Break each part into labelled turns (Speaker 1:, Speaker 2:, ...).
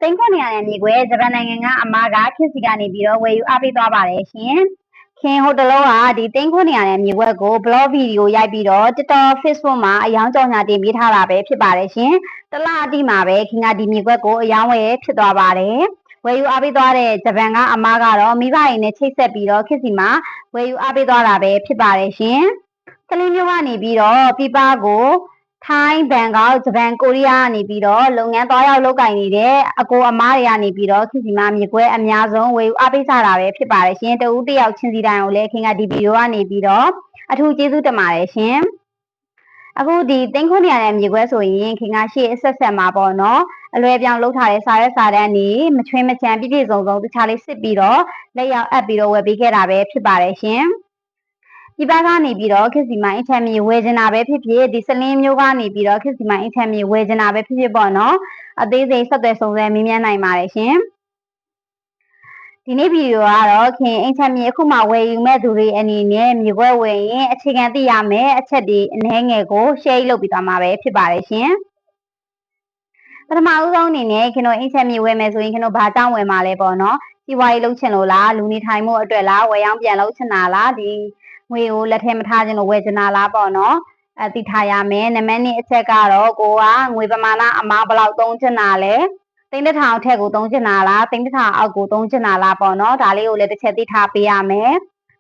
Speaker 1: သိန်း900မြေခွဲဂျပန်နိုင်ငံကအမားကခစ်စီကနေပြီးတော့ဝယ်ယူအားပေးသွားပါတယ်ရှင်။ခင်ဟိုတလုံးကဒီသိန်း900မြေခွဲကို blog ဗီဒီယိုရိုက်ပြီးတော့ TikTok Facebook မှာအယောင်ကြော်ညာတင်ပေးထားတာပဲဖြစ်ပါတယ်ရှင်။တလအတိမှာပဲခင်ကဒီမြေခွဲကိုအယောင်ဝယ်ဖြစ်သွားပါတယ်။ဝယ်ယူအားပေးသွားတဲ့ဂျပန်ကအမားကတော့မိဘတွေနဲ့ချိတ်ဆက်ပြီးတော့ခစ်စီမှာဝယ်ယူအားပေးသွားတာပဲဖြစ်ပါတယ်ရှင်။ကလေးမျိုးကနေပြီးတော့ပြပကိုထိုင်းဘန်ကောက်ဂျပန်ကိုရီးယားကနေပြီးတော့လုပ်ငန်းသွားရောက်လုပ်ကိုင်နေတဲ့အကိုအမားတွေကနေပြီးတော့ခစ်စီမာမြေခွဲအများဆုံးဝယ်ယူအားပေးကြတာပဲဖြစ်ပါတယ်ရှင်တဦးတယောက်ချင်းစီတိုင်းကိုလည်းခင်ကဒီဗီဒီယိုကနေပြီးတော့အထူးကျေးဇူးတင်ပါတယ်ရှင်အခုဒီသိန်း900မြေခွဲဆိုရင်ခင်ကရှေ့အဆက်မှာပေါ့နော်အလွယ်ပြောင်းလုပ်ထားတဲ့စာရွက်စာတမ်းတွေမချွေးမချမ်းပြည့်ပြည့်စုံစုံတခြားလေးစစ်ပြီးတော့လက်ရောက်အပ်ပြီးတော့ဝယ်ပေးခဲ့တာပဲဖြစ်ပါတယ်ရှင်ဒီဘက်ကနေပြီးတော့ခစ်စီမိုင်းအထက်မြေဝယ်ချင်တာပဲဖြစ်ဖြစ်ဒီစလင်းမျိုးကနေပြီးတော့ခစ်စီမိုင်းအထက်မြေဝယ်ချင်တာပဲဖြစ်ဖြစ်ပေါ့နော်အသေးစိတ်ဆက်သွယ်စုံစမ်းမေးမြန်းနိုင်ပါတယ်ရှင်ဒီနေ့ဗီဒီယိုကတော့ခင်အင်ချမ်းမြေအခုမှဝယ်ယူမဲ့သူတွေအနေနဲ့မြေခွဲဝယ်ရင်အခြေခံသိရမယ်အချက်တွေအနည်းငယ်ကို share လုပ်ပြီးသွားမှာပဲဖြစ်ပါတယ်ရှင်ပထမဦးဆုံးအနေနဲ့ခင်တို့အင်ချမ်းမြေဝယ်မယ်ဆိုရင်ခင်တို့ဘာကြောင့်ဝယ်မှာလဲပေါ့နော်စီးပွားရေးလုပ်ချင်လို့လားလူနေထိုင်မှုအတွက်လားဝယ်ရောင်းပြန်လုပ်ချင်တာလားဒီငွေကိုလက်ထဲမထားခြင်းလို့ဝယ်ချင်တာလားပေါ့နော်သိထားရမယ်နံပါတ်2အချက်ကတော့ကိုကငွေပမာဏအမားဘယ်လောက်သုံးချင်တာလဲသိန်းတစ်ထောင်ထက်ကိုသုံးချင်တာလားသိန်းတစ်ထောင်အောက်ကိုသုံးချင်တာလားပေါ့နော်ဒါလေးကိုလည်းတစ်ချက်သိထားပေးရမယ်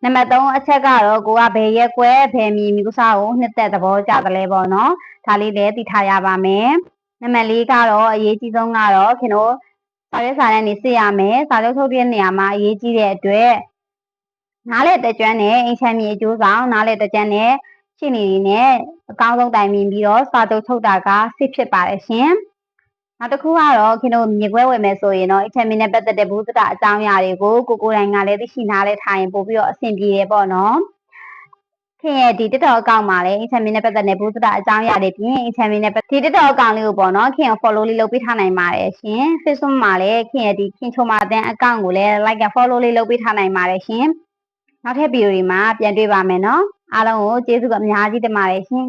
Speaker 1: နံပါတ်3အချက်ကတော့ကိုကဘယ်ရက်ကွဲဘယ်မျိုးစားကိုနှစ်သက်သဘောကျတယ်လဲပေါ့နော်ဒါလေးလည်းသိထားရပါမယ်နံပါတ်4ကတော့အရေးကြီးဆုံးကတော့ခင်တို့စာရွက်စာတမ်းတွေစစ်ရမယ်စာချုပ်ထုတ်တဲ့နေရာမှာအရေးကြီးတဲ့အတွက်နားလေတကြွမ်းနဲ့အင်ချမ်းမြေအကျိုးဆောင်နားလေတကြွမ်းနဲ့ရှင်းနေနေနဲ့အကောင်းဆုံးတိုင်ပင်ပြီးတော့စာချုပ်ထုတ်တာကစစ်ဖြစ်ပါတယ်ရှင်နောက်တစ်ခုကတော့ခင်တို့မြေခွဲဝယ်မယ်ဆိုရင်တော့အချက်မင်းနဲ့ပတ်သက်တဲ့ဘုဒ္ဓအကြောင်းအရာတွေကိုကိုယ်တိုင်ကလည်းသိရှိနားလဲထားရင်ပို့ပြီးတော့အဆင်ပြေတယ်ပေါ့နော်ခင်ရဲ့ဒီ TikTok အကောင့်မှာလည်းအင်ချမ်းမင်းနဲ့ပတ်သက်တဲ့ဘုဒ္ဓအကြောင်းအရာတွေပြင်အင်ချမ်းမင်းနဲ့ဒီ TikTok အကောင့်လေးကိုပေါ့နော်ခင် follow လေးလုပ်ပေးထားနိုင်ပါတယ်ရှင် Facebook မှာလည်းခင်ရဲ့ဒီခင်ချုံမာတဲ့အကောင့်ကိုလည်း like and follow လေးလုပ်ပေးထားနိုင်ပါတယ်ရှင်နောက်ထပ်ဗီဒီယိုတွေမှာပြန်တွေ့ပါမယ်နော်အားလုံးကိုကျေးဇူးအများကြီးတင်ပါတယ်ရှင်